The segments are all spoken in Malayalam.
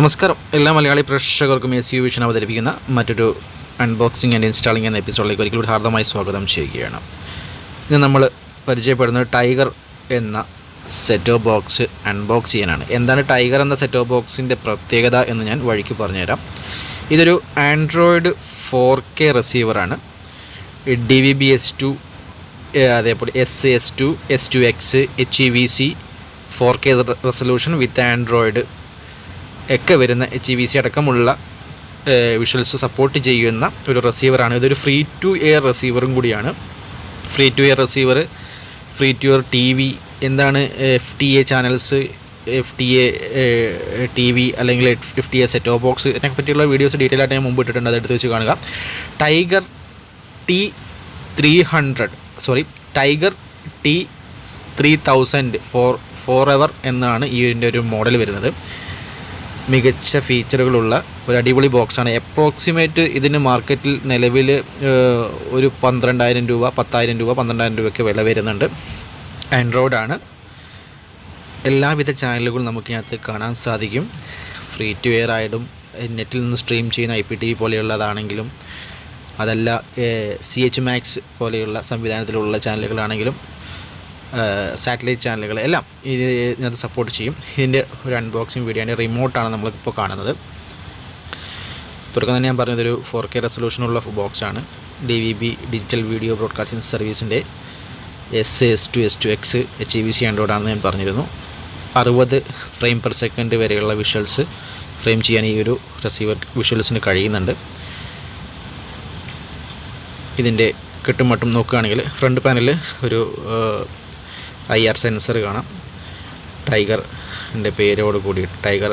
നമസ്കാരം എല്ലാ മലയാളി പ്രേക്ഷകർക്കും SU വിഷൻ അവതരിപ്പിക്കുന്ന മറ്റൊരു അൺബോക്സിംഗ് ആൻഡ് ഇൻസ്റ്റാളിംഗ് എന്ന എപ്പിസോഡിലേക്ക് ഒരിക്കലും ഹാർദമായി സ്വാഗതം ചെയ്യുകയാണ്. ഇന്ന് നമ്മൾ പരിചയപ്പെടുന്നത് ടൈഗർ എന്ന സെറ്റ് ഓഫ് ബോക്സ് അൺബോക്സ് ചെയ്യാനാണ്. എന്താണ് ടൈഗർ എന്ന സെറ്റ് ഓഫ് ബോക്സിൻ്റെ പ്രത്യേകത എന്ന് ഞാൻ വഴിക്ക് പറഞ്ഞുതരാം. ഇതൊരു ആൻഡ്രോയിഡ് 4K റിസീവറാണ്. DVB S2, അതേപോലെ S2, S2X, HEVC 4K resolution വിത്ത് ആൻഡ്രോയിഡ് ഒക്കെ വരുന്ന HEVC അടക്കമുള്ള വിഷ്വൽസ് സപ്പോർട്ട് ചെയ്യുന്ന ഒരു റിസീവറാണ്. ഇതൊരു ഫ്രീ ടു എയർ റിസീവറും കൂടിയാണ്. Free to air receiver, free to air TV, എന്താണ് FTA ചാനൽസ്, FTA TV അല്ലെങ്കിൽ FTA സെറ്റ് ഓഫ് ബോക്സ്, ഇതിനെ പറ്റിയുള്ള വീഡിയോസ് ഡീറ്റെയിൽ ആയിട്ട് ഞാൻ മുമ്പ് ഇട്ടിട്ടുണ്ട്, അതെടുത്ത് വെച്ച് കാണുക. ടൈഗർ T3000 ഫോർ എവർ എന്നാണ് ഇതിൻ്റെ ഒരു മോഡൽ വരുന്നത്. മികച്ച ഫീച്ചറുകളുള്ള ഒരു അടിപൊളി ബോക്സാണ്. അപ്രോക്സിമേറ്റ് ഇതിന് മാർക്കറ്റിൽ നിലവിൽ ഒരു 12,000 രൂപ, 10,000 രൂപ, 12,000 രൂപയ്ക്ക് വില വരുന്നുണ്ട്. ആൻഡ്രോയിഡാണ്. എല്ലാവിധ ചാനലുകളും നമുക്കിനകത്ത് കാണാൻ സാധിക്കും. ഫ്രീ ടു എയർ ആയിട്ടും നെറ്റിൽ നിന്ന് സ്ട്രീം ചെയ്യുന്ന IPTV പോലെയുള്ളതാണെങ്കിലും, അതല്ല CH Max പോലെയുള്ള സംവിധാനത്തിലുള്ള ചാനലുകളാണെങ്കിലും, സാറ്റലൈറ്റ് ചാനലുകൾ എല്ലാം ഇതിനകത്ത് സപ്പോർട്ട് ചെയ്യും. ഇതിൻ്റെ ഒരു അൺബോക്സിങ് വീഡിയോ ആണ്. റിമോട്ടാണ് നമ്മളിപ്പോൾ കാണുന്നത്. തുടക്കം തന്നെ ഞാൻ പറഞ്ഞതൊരു 4K റെസൊല്യൂഷനുള്ള ബോക്സാണ്. DVB ഡിജിറ്റൽ വീഡിയോ ബ്രോഡ്കാസ്റ്റിംഗ് സർവീസിൻ്റെ S2, S2X, HEVC ആൻഡ്രോയിഡാണെന്ന് ഞാൻ പറഞ്ഞിരുന്നു. 60 ഫ്രെയിം പെർ സെക്കൻഡ് വരെയുള്ള വിഷ്വൽസ് ഫ്രെയിം ചെയ്യാൻ ഈ ഒരു റിസീവർ വിഷ്വൽസിന് കഴിയുന്നുണ്ട്. ഇതിൻ്റെ കെട്ടുമട്ടും നോക്കുകയാണെങ്കിൽ ഫ്രണ്ട് പാനലിൽ ഒരു IR സെൻസർ കാണാം. ടൈഗറിൻ്റെ പേരോട് കൂടി ടൈഗർ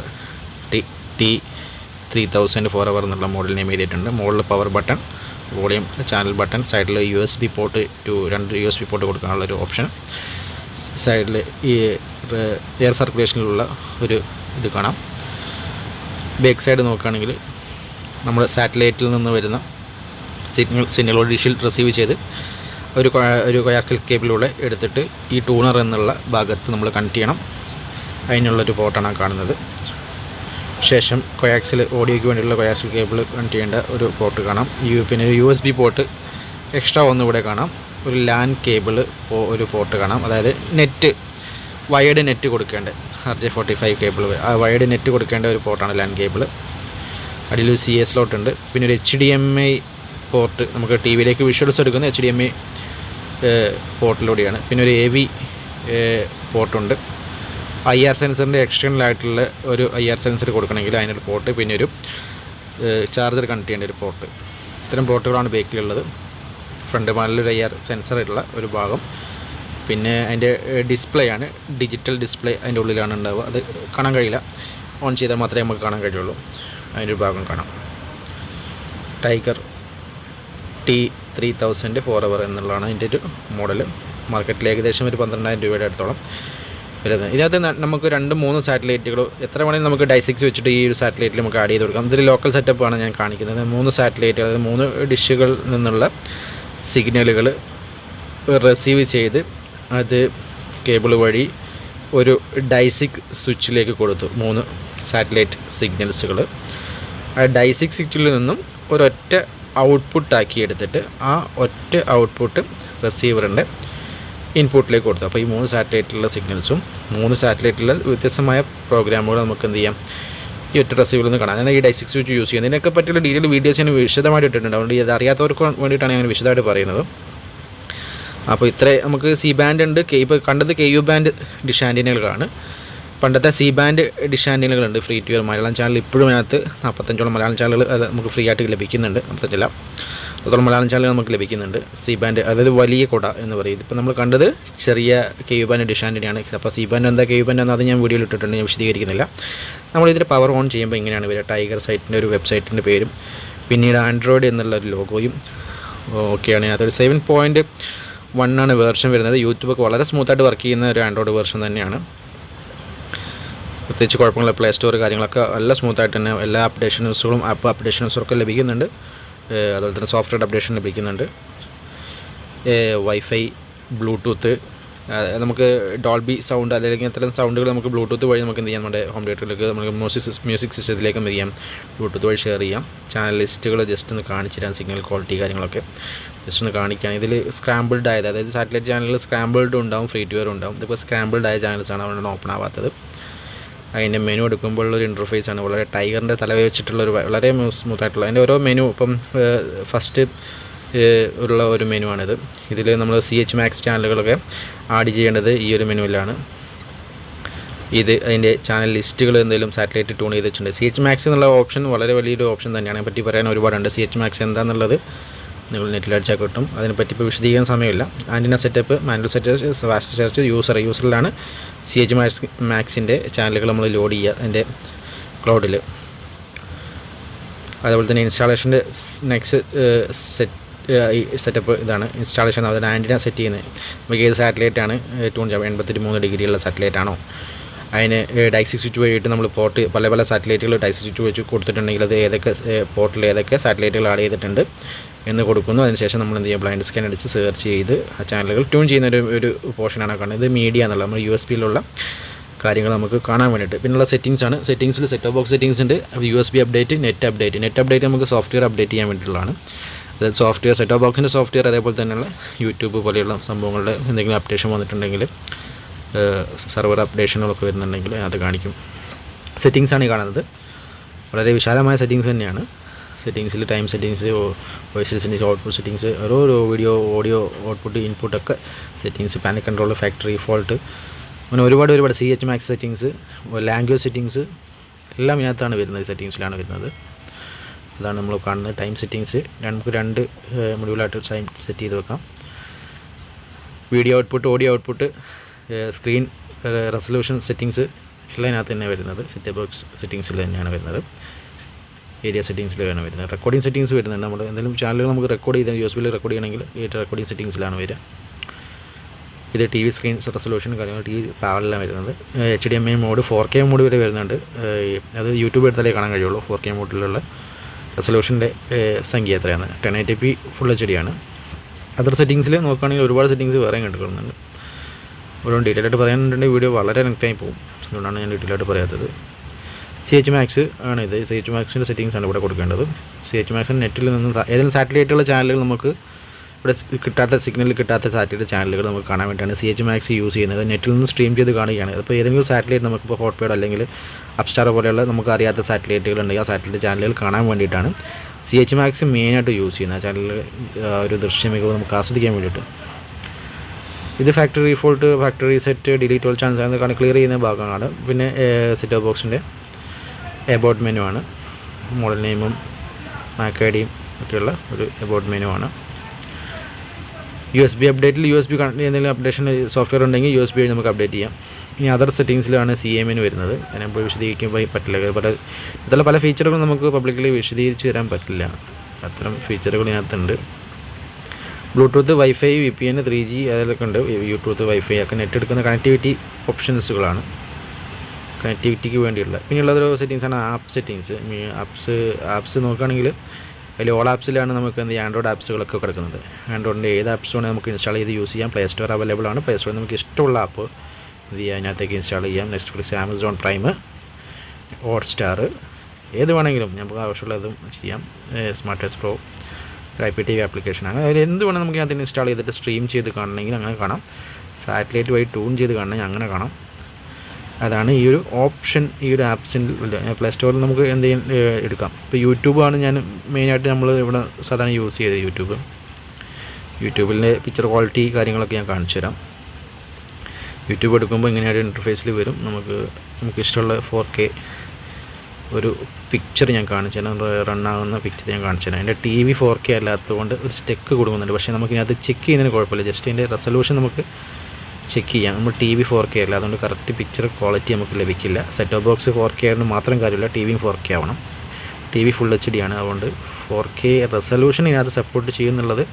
T3000 ഫോർ എവർ എന്നുള്ള മോഡൽ നെയിം ചെയ്തിട്ടുണ്ട്. മുകളിൽ power button, volume, channel button, സൈഡിൽ USB പോർട്ട്, 2 USB പോർട്ട് കൊടുക്കാനുള്ളൊരു ഓപ്ഷൻ, സൈഡിൽ ഈ എയർ സർക്കുലേഷനിലുള്ള ഒരു ഇത് കാണാം. ബാക്ക് സൈഡ് നോക്കുകയാണെങ്കിൽ നമ്മൾ സാറ്റലൈറ്റിൽ നിന്ന് വരുന്ന സിഗ്നൽ ഡിഷിൽ റിസീവ് ചെയ്ത് ഒരു കൊയാക്സിൽ കേബിളിലൂടെ എടുത്തിട്ട് ഈ ട്യൂണർ എന്നുള്ള ഭാഗത്ത് നമ്മൾ കണക്ട് ചെയ്യണം. അതിനുള്ളൊരു പോർട്ടാണ് കാണുന്നത്. ശേഷം കൊയാക്സിൽ ഓഡിയോയ്ക്ക് വേണ്ടിയുള്ള കൊയാക്സിൽ കേബിൾ കണക്ട് ചെയ്യേണ്ട ഒരു പോർട്ട് കാണാം. പിന്നെ ഒരു USB പോർട്ട് എക്സ്ട്രാ ഒന്നിവിടെ കാണാം. ഒരു LAN കേബിൾ ഒരു പോർട്ട് കാണാം. അതായത് നെറ്റ്, വയേർഡ് നെറ്റ് കൊടുക്കേണ്ട RJ45 കേബിൾ, ആ വയേർഡ് നെറ്റ് കൊടുക്കേണ്ട ഒരു പോർട്ടാണ് LAN കേബിൾ. അതിലൊരു CS സ്ലോട്ട് ഉണ്ട്. പിന്നെ ഒരു HDMI പോർട്ട്, നമുക്ക് TVയിലേക്ക് വിഷ്വൽസ് എടുക്കുന്ന HDMI പോർട്ടിലൂടെയാണ്. പിന്നെ ഒരു AV പോർട്ടുണ്ട്. IR സെൻസറിൻ്റെ എക്സ്റ്റേണൽ ആയിട്ടുള്ള ഒരു IR സെൻസർ കൊടുക്കണമെങ്കിൽ അതിനൊരു പോർട്ട്, പിന്നെ ഒരു ചാർജർ കണക്ട് ചെയ്യേണ്ട ഒരു പോർട്ട്. ഇത്തരം പോർട്ടുകളാണ് ബേക്കിലുള്ളത്. ഫ്രണ്ട് പാനലിൽ IR സെൻസർ ഉള്ള ഒരു ഭാഗം. പിന്നെ അതിൻ്റെ ഡിസ്പ്ലേ ആണ്, ഡിജിറ്റൽ ഡിസ്പ്ലേ അതിൻ്റെ ഉള്ളിലാണ് ഉണ്ടാവുക. അത് കാണാൻ കഴിയില്ല, ഓൺ ചെയ്താൽ മാത്രമേ നമുക്ക് കാണാൻ കഴിയുള്ളൂ. അതിൻ്റെ ഒരു ഭാഗം കാണാം. ടൈഗർ T3000 ഫോർ എവർ എന്നുള്ളതാണ് ഇതിൻ്റെ ഒരു മോഡൽ. മാർക്കറ്റിൽ ഏകദേശം ഒരു 12,000 രൂപയുടെ അടുത്തോളം വരുന്നത്. ഇതിനകത്ത് നമുക്ക് 2-3 സാറ്റലൈറ്റുകൾ എത്ര വേണമെങ്കിലും നമുക്ക് ഡൈസിക്സ് വെച്ചിട്ട് ഈ ഒരു സാറ്റലൈറ്റിൽ നമുക്ക് ആഡ് ചെയ്ത് കൊടുക്കാം. ഇതൊരു ലോക്കൽ സെറ്റപ്പാണ് ഞാൻ കാണിക്കുന്നത്. 3 സാറ്റലൈറ്റ്, അതായത് 3 ഡിഷുകളിൽ നിന്നുള്ള സിഗ്നലുകൾ റിസീവ് ചെയ്ത് അത് കേബിൾ വഴി ഒരു ഡൈസിക് സ്വിച്ചിലേക്ക് കൊടുത്തു. 3 സാറ്റലൈറ്റ് സിഗ്നൽസുകൾ ആ ഡൈസിക് സ്വിച്ചിൽ നിന്നും ഒരൊറ്റ ഔട്ട്പുട്ടാക്കി എടുത്തിട്ട് ആ ഒറ്റ ഔട്ട്പുട്ട് റിസീവറിൻ്റെ ഇൻപുട്ടിലേക്ക് കൊടുത്തു. അപ്പോൾ ഈ 3 സാറ്റലൈറ്റിലുള്ള സിഗ്നൽസും 3 സാറ്റലൈറ്റിലുള്ള വ്യത്യസ്തമായ പ്രോഗ്രാമുകൾ നമുക്ക് എന്ത് ചെയ്യാം, ഈ ഒറ്റ റിസീവറിൽ നിന്ന് കാണാം. ഞാൻ ഈ ഡൈസിക് സ്വിച്ച് യൂസ് ചെയ്യുന്നത്. ഇതിനൊക്കെ പറ്റിയുള്ള ഡീറ്റെയിൽ വീഡിയോസ് ഞാൻ വിശദമായിട്ട് ഇട്ടിട്ടുണ്ട്. അതുകൊണ്ട് ഇത് അറിയാത്തവർക്ക് വേണ്ടിയിട്ടാണ് ഞാൻ വിശദമായിട്ട് പറയുന്നത്. അപ്പോൾ ഇത്ര നമുക്ക് C ബാൻഡ് ഉണ്ട്. ഇപ്പോൾ കണ്ടത് KU ബാൻഡ് ഡിഷ് ആൻറ്റിനകളാണ്. പണ്ടത്തെ C ബാൻഡ് ഡിഷ് ആൻറ്റിനകളുണ്ട് free to air. Malayalam channel ഇപ്പോഴും അതിനകത്ത് 45ഓളം മലയാളം ചാനലുകൾ അത് നമുക്ക് ഫ്രീ ആയിട്ട് ലഭിക്കുന്നുണ്ട്. 45 അതോളം മലയാളം ചാനലുകൾ നമുക്ക് ലഭിക്കുന്നുണ്ട്. C ബാൻഡ്, അതായത് വലിയ കൊട എന്ന് പറയും. ഇപ്പോൾ നമ്മൾ കണ്ടത് ചെറിയ KU ബാൻഡ് ഡിഷ് ആൻറ്റിനയാണ്. അപ്പോൾ C ബാൻഡ് എന്താ, KU ബാൻഡ് എന്താ, അത് ഞാൻ വീഡിയോയിൽ ഇട്ടിട്ടുണ്ട്, ഞാൻ വിശദീകരിക്കുന്നില്ല. നമ്മളിതിൻ്റെ പവർ ഓൺ ചെയ്യുമ്പോൾ ഇങ്ങനെയാണ് വരിക. ടൈഗർ സൈറ്റിൻ്റെ ഒരു വെബ്സൈറ്റിൻ്റെ പേരും പിന്നീട് ആൻഡ്രോയിഡ് എന്നുള്ള ഒരു ലോഗോയും ഒക്കെയാണ്. അതൊരു 7.1 ആണ് വേർഷൻ വരുന്നത്. യൂട്യൂബൊക്കെ വളരെ സ്മൂത്തായിട്ട് വർക്ക് ചെയ്യുന്ന ഒരു ആൻഡ്രോയിഡ് വേർഷൻ തന്നെയാണ്. പ്രത്യേകിച്ച് കുഴപ്പമില്ല. പ്ലേ സ്റ്റോർ കാര്യങ്ങളൊക്കെ നല്ല സ്മൂത്തായിട്ട് തന്നെ എല്ലാ അപ്ഡേഷൻസുകളും ആപ്പ് അപ്ഡേഷൻസൊക്കെ ലഭിക്കുന്നുണ്ട്. അതുപോലെ തന്നെ സോഫ്റ്റ്വെയർ അപ്ഡേഷൻ ലഭിക്കുന്നുണ്ട്. വൈഫൈ, ബ്ലൂടൂത്ത്, നമുക്ക് ഡോൾബി സൗണ്ട് അല്ലെങ്കിൽ അത്തരം സൗണ്ടുകൾ നമുക്ക് ബ്ലൂടൂത്ത് വഴി നമുക്ക് എന്ത് ചെയ്യാം, നമ്മുടെ ഹോം തിയേറ്ററിലേക്ക് നമുക്ക് മ്യൂസിക് സിസ്റ്റത്തിലേക്ക് എന്ത് ചെയ്യാം, ബ്ലൂടൂത്ത് വഴി ഷെയർ ചെയ്യാം. ചാനൽ ലിസ്റ്റുകൾ ജസ്റ്റ് ഒന്ന് കാണിച്ചു തരാം, സിഗ്നൽ ക്വാളിറ്റി കാര്യങ്ങളൊക്കെ ജസ്റ്റ് ഒന്ന് കാണിക്കാം. ഇതിൽ സ്ക്രാമ്പിൾഡ് ആയത്, അതായത് സാറ്റലൈറ്റ് ചാനലിൽ സ്ക്രാമ്പിൾഡ് ഉണ്ടാവും, ഫ്രീ ടു വെയർ ഉണ്ടാവും. ഇതിപ്പോൾ സ്ക്രാമ്പിൾഡ് ആയ ചാനൽസാണ് അതുകൊണ്ടാണ് ഓപ്പൺ ആവാത്തത്. അതിൻ്റെ മെനു എടുക്കുമ്പോഴുള്ളൊരു ഇൻ്റർഫേസാണ് വളരെ ടൈഗറിൻ്റെ തല വെച്ചിട്ടുള്ളൊരു വളരെ സ്മൂത്തായിട്ടുള്ള അതിൻ്റെ ഓരോ മെനു. ഇപ്പം ഫസ്റ്റ് ഉള്ള ഒരു മെനു ആണിത്. ഇതിൽ നമ്മൾ CH Max ചാനലുകളൊക്കെ ആഡ് ചെയ്യേണ്ടത് ഈ ഒരു മെനുവിലാണ്. ഇത് അതിൻ്റെ ചാനൽ ലിസ്റ്റുകൾ എന്തെങ്കിലും സാറ്റലൈറ്റ് ട്യൂൺ ചെയ്ത് വെച്ചിട്ടുണ്ട്. CH Max എന്നുള്ള ഓപ്ഷൻ വളരെ വലിയൊരു ഓപ്ഷൻ തന്നെയാണ്. അതിനെപ്പറ്റി പറയാൻ ഒരുപാടുണ്ട്. CH Max എന്താണെന്നുള്ളത് നിങ്ങൾ നെറ്റിലടിച്ചാൽ കിട്ടും. അതിനെപ്പറ്റി ഇപ്പോൾ വിശദീകരിക്കാൻ സമയമില്ല. Antenna setup, manual setup, fast charge, യൂസറിലാണ് CH Maxൻ്റെ ചാനലുകൾ നമ്മൾ ലോഡ് ചെയ്യുക അതിൻ്റെ ക്ലൗഡിൽ. അതുപോലെ തന്നെ ഇൻസ്റ്റാളേഷൻ്റെ നെക്സ്റ്റ് സെറ്റപ്പ് ഇതാണ്. ഇൻസ്റ്റാളേഷൻ അതിന് ആൻറ്റിന സെറ്റ് ചെയ്യുന്നത് നമുക്ക് ഏത് സാറ്റലൈറ്റാണ് ട്യൂൺ ചെയ്യാം, 83 ഡിഗ്രിയുള്ള സാറ്റലൈറ്റ് ആണോ, അതിന് ഡൈസിക് സ്വിച്ച് വഴിയിട്ട് നമ്മൾ പോർട്ട് പല സാറ്റലൈറ്റുകൾ ഡൈസിക് സ്വിച്ച് വെച്ച് കൊടുത്തിട്ടുണ്ടെങ്കിൽ അത് ഏതൊക്കെ പോർട്ടിൽ ഏതൊക്കെ സാറ്റലൈറ്റുകൾ ആഡ് ചെയ്തിട്ടുണ്ട് എന്ന് കൊടുക്കുന്നു. അതിനുശേഷം നമ്മൾ എന്ത് ചെയ്യും, ബ്ലൈൻഡ് സ്കാൻ അടിച്ച് സെർച്ച് ചെയ്ത് ആ ചാനലുകൾ ട്യൂൺ ചെയ്യുന്ന ഒരു പോർഷനാണ് കാണുന്നത്. ഇത് മീഡിയ എന്നുള്ള നമ്മൾ USB കാര്യങ്ങൾ നമുക്ക് കാണാൻ വേണ്ടിയിട്ട്. പിന്നെയുള്ള സെറ്റിങ്സാണ്. സെറ്റിങ്സിൽ സെറ്റ് ഓഫ് ബോക്സ് സെറ്റിങ്സ് ഉണ്ട്, USB അപ്ഡേറ്റ്, നെറ്റ് അപ്ഡേറ്റ് നമുക്ക് സോഫ്റ്റ്വെയർ അപ്ഡേറ്റ് ചെയ്യാൻ വേണ്ടിയിട്ടുള്ളതാണ്. അതായത് സോഫ്റ്റ്വെയർ, സെറ്റ് ഓഫ് ബോക്സിൻ്റെ സോഫ്റ്റ്വെയർ, അതേപോലെ തന്നെയുള്ള യൂട്യൂബ് പോലെയുള്ള സംഭവങ്ങളുടെ എന്തെങ്കിലും അപ്ഡേഷൻ വന്നിട്ടുണ്ടെങ്കിൽ, സെർവർ അപ്ഡേഷനുകളൊക്കെ വരുന്നുണ്ടെങ്കിൽ അത് കാണിക്കും. സെറ്റിങ്സാണ് ഈ കാണുന്നത്. വളരെ വിശാലമായ സെറ്റിങ്സ് തന്നെയാണ്. സെറ്റിങ്സിൽ time settings, voice settings, output settings, ഓരോ വീഡിയോ, ഓഡിയോ ഔട്ട്പുട്ട്, ഇൻപുട്ടൊക്കെ settings, panel control, factory default, അങ്ങനെ ഒരുപാട് CH Max settings, language settings എല്ലാം ഇതിനകത്താണ് വരുന്നത്, സെറ്റിങ്സിലാണ് വരുന്നത്. അതാണ് നമ്മൾ കാണുന്നത് ടൈം സെറ്റിങ്സ്. നമുക്ക് 2 മൊഡ്യൂളായിട്ട് ടൈം സെറ്റ് ചെയ്ത് വെക്കാം. Video output, audio output, screen resolution settings എല്ലാം ഇതിനകത്ത് തന്നെ വരുന്നത്. സെറ്റ് ബോക്സ് സെറ്റിങ്സിൽ തന്നെയാണ് വരുന്നത്. ഏരിയ സെറ്റിങ്സിലാണ് വരുന്നത്. റെക്കോർഡിംഗ് സെറ്റിങ്സ് വരുന്നുണ്ട്. നമ്മൾ എന്തെങ്കിലും ചാനലുകൾ നമുക്ക് റെക്കോർഡ് ചെയ്താൽ USB റെക്കോർഡ് ചെയ്യണമെങ്കിൽ ഈ റെക്കോർഡിംഗ് സെറ്റിങ്സിലാണ് വരിക. ഇത് TV സ്ക്രീൻ റെസൊല്യൂഷൻ കാര്യങ്ങൾ, TV പാവലെല്ലാം വരുന്നത്. HDMI മോഡ്, 4K മോഡ് വരെ വരുന്നുണ്ട്. അത് യൂട്യൂബ് എടുത്താലേ കാണാൻ കഴിയുള്ളൂ. 4K മോഡിലുള്ള റെസൊല്യൂഷൻ്റെ സംഖ്യ എത്രയാണ്, 1080p ഫുൾ HD ആണ്. അതർ സെറ്റിങ്സിൽ നോക്കുകയാണെങ്കിൽ ഒരുപാട് സെറ്റിങ്സ് വേറെയും കണ്ടുകൊള്ളുന്നുണ്ട്. ഓരോ ഡീറ്റെയിൽ ആയിട്ട് പറയാനുണ്ടെങ്കിൽ വീഡിയോ വളരെ ലെങ്തായി പോകും. അതുകൊണ്ടാണ് ഞാൻ ഡീറ്റെയിൽ ആയിട്ട് പറയാത്തത്. CH Max ആണ് ഇത്. CH Maxൻ്റെ സെറ്റിങ്സ് ആണ് ഇവിടെ കൊടുക്കേണ്ടത്. CH Max നെറ്റിൽ നിന്ന് ഏതെങ്കിലും സാറ്റലൈറ്റുള്ള ചാനലുകൾ നമുക്ക് ഇവിടെ കിട്ടാത്ത സിഗ്നൽ കിട്ടാത്ത സാറ്റലൈറ്റ് ചാനലുകൾ നമുക്ക് കാണാൻ വേണ്ടിയാണ് CH Max യൂസ് ചെയ്യുന്നത്. നെറ്റിൽ നിന്ന് സ്ട്രീം ചെയ്ത് കാണുകയാണ്. അപ്പോൾ ഏതെങ്കിലും സാറ്റലൈറ്റ് നമുക്കിപ്പോൾ ഹോട്ട്പേഡ് അല്ലെങ്കിൽ അപ്സ്റ്റാർ പോലെയുള്ള നമുക്ക് അറിയാത്ത സാറ്റലൈറ്റുകൾ ഉണ്ടെങ്കിൽ ആ സാറ്റലൈറ്റ് ചാനലുകൾ കാണാൻ വേണ്ടിയിട്ടാണ് CH Max മെയിനായിട്ട് യൂസ് ചെയ്യുന്നത്. ആ ചാനലിൽ ഒരു ദൃശ്യ മികവ് നമുക്ക് ആസ്വദിക്കാൻ വേണ്ടിയിട്ട്. ഇത് factory fault, factory set, delete all chance എന്നൊക്കെ ക്ലിയർ ചെയ്യുന്ന ഭാഗമാണ്. പിന്നെ സെറ്റ് ഓഫ് ബോക്സിൻ്റെ എബൌട്ട് മെനു ആണ്. മോഡൽ നെയിമും മാക് ഐഡിയും ഒക്കെയുള്ള ഒരു എബൌട്ട് മെനു ആണ്. USB അപ്ഡേറ്റിൽ എന്തെങ്കിലും അപ്ഡേഷൻ സോഫ്റ്റ്വെയർ ഉണ്ടെങ്കിൽ USB വഴി നമുക്ക് അപ്ഡേറ്റ് ചെയ്യാം. ഇനി അതർ സെറ്റിങ്സിലാണ് CA മെനു വരുന്നത്. ഞാനിപ്പോൾ വിശദീകരിക്കുമ്പോൾ പറ്റില്ല. ഇതുള്ള പല ഫീച്ചറുകളും നമുക്ക് പബ്ലിക്കലി വിശദീകരിച്ച് തരാൻ പറ്റില്ല. അത്തരം ഫീച്ചറുകൾ ഇതിനകത്തുണ്ട്. ബ്ലൂടൂത്ത്, വൈഫൈ, VPN, 3G അതിലൊക്കെ ഉണ്ട്. യൂട്യൂബ്, വൈഫൈ ഒക്കെ നെറ്റ് എടുക്കുന്ന കണക്ടിവിറ്റി ഓപ്ഷൻസുകളാണ്, കണക്ടിവിറ്റിക്ക് വേണ്ടിയുള്ള. പിന്നെയുള്ളതൊരു സെറ്റിങ്സാണ് ആപ്പ് സെറ്റിങ്സ്. ആപ്സ് നോക്കുകയാണെങ്കിൽ അതിൽ ഓൾ ആപ്സിലാണ് നമുക്ക് ആൻഡ്രോയിഡ് ആപ്സുകളൊക്കെ കിടക്കുന്നത്. ആൻഡ്രോയിഡിൻ്റെ ഏത് ആപ്സ് വേണമെങ്കിൽ നമുക്ക് ഇൻസ്റ്റാൾ ചെയ്ത് യൂസ് ചെയ്യാം. പ്ലേ സ്റ്റോർ അവൈലബിൾ ആണ്. പ്ലേ സ്റ്റോറിൽ നമുക്ക് ഇഷ്ടമുള്ള ആപ്പ് എന്ത് ചെയ്യാം, അതിനകത്തേക്ക് ഇൻസ്റ്റാൾ ചെയ്യാം. നെറ്റ്ഫ്ലിക്സ്, ആമസോൺ പ്രൈം, ഹോട്ട്സ്റ്റാർ ഏത് വേണമെങ്കിലും നമുക്ക് ആവശ്യമുള്ളതും ചെയ്യാം. സ്മാർട്ട് എസ് പ്രോ, IPTV ആപ്ലിക്കേഷനാണ്. അതിൽ എന്ത് വേണം നമുക്ക് അതിന് ഇൻസ്റ്റാൾ ചെയ്തിട്ട് സ്ട്രീം ചെയ്ത് കാണണമെങ്കിൽ അങ്ങനെ കാണാം. സാറ്റലൈറ്റ് വഴി ട്യൂൺ ചെയ്ത് കാണണമെങ്കിൽ അങ്ങനെ കാണാം. അതാണ് ഈ ഒരു ഓപ്ഷൻ. ഈ ഒരു ആപ്സിൻ്റെ പ്ലേ സ്റ്റോറിൽ നമുക്ക് എന്തെങ്കിലും എടുക്കാം. ഇപ്പോൾ യൂട്യൂബാണ് ഞാൻ മെയിനായിട്ട് നമ്മൾ ഇവിടെ സാധാരണ യൂസ് ചെയ്തത്. യൂട്യൂബിൻ്റെ പിക്ചർ ക്വാളിറ്റി കാര്യങ്ങളൊക്കെ ഞാൻ കാണിച്ചു തരാം. യൂട്യൂബ് എടുക്കുമ്പോൾ ഇങ്ങനെയൊരു ഇൻ്റർഫേസിൽ വരും. നമുക്ക് ഇഷ്ടമുള്ള 4K ഒരു പിക്ചർ ഞാൻ കാണിച്ചു തരാം. റണ്ണാകുന്ന പിക്ചർ ഞാൻ കാണിച്ചു തരാം. എൻ്റെ TV 4K അല്ലാത്തതുകൊണ്ട് ഒരു സ്റ്റെക്ക് കൊടുക്കുന്നുണ്ട്. പക്ഷേ നമുക്കിതിനകത്ത് ചെക്ക് ചെയ്യുന്നതിന് കുഴപ്പമില്ല. ജസ്റ്റ് അതിൻ്റെ റെസൊല്യൂഷൻ നമുക്ക് ചെക്ക് ചെയ്യാം. നമ്മൾ TV 4K അല്ല, അതുകൊണ്ട് കറക്റ്റ് പിക്ചർ ക്വാളിറ്റി നമുക്ക് ലഭിക്കില്ല. സെറ്റ് ഓഫ് ബോക്സ് 4K ആയതുകൊണ്ട് മാത്രം കാര്യമില്ല, TV 4K ആവണം. TV ഫുൾ HD ആണ്. അതുകൊണ്ട് 4K റെസൊല്യൂഷൻ ഇതിനകത്ത് സപ്പോർട്ട് ചെയ്യുന്നുള്ളത്.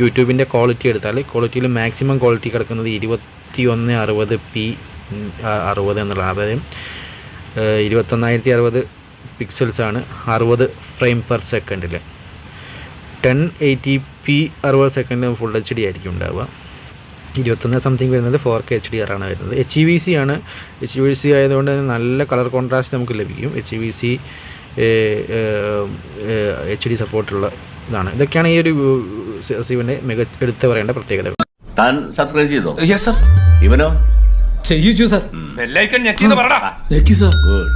യൂട്യൂബിൻ്റെ ക്വാളിറ്റി എടുത്താൽ ക്വാളിറ്റിയിൽ മാക്സിമം ക്വാളിറ്റി കിടക്കുന്നത് 2160p 60 എന്നുള്ളതാണ്. അതായത് 21060 പിക്സൽസാണ് 60 ഫ്രെയിം പെർ സെക്കൻഡിൽ. 1080p 60 സെക്കൻഡിൽ ഫുൾ HD ആയിരിക്കും ഉണ്ടാവുക. 21 സംതിങ് വരുന്നത് 4K HDR ആണ് വരുന്നത്. HEVC ആണ്. HEVC ആയതുകൊണ്ട് നല്ല കളർ കോൺട്രാസ്റ്റ് നമുക്ക് ലഭിക്കും. HEVC HD സപ്പോർട്ടുള്ള ഇതാണ്. ഇതൊക്കെയാണ് ഈ ഒരു റിസീവറിൻ്റെ എടുത്ത് പറയേണ്ട പ്രത്യേകതകൾ. താൻ സബ്സ്ക്രൈബ് ചെയ്തോ? Yes sir. ഇവനോ? ചെയ്യിച്ചു സർ. ബെല്ലൈക്കൺ ഞെക്കിന്ന് പറടാ. ഞെക്കി സർ. ഗുഡ്.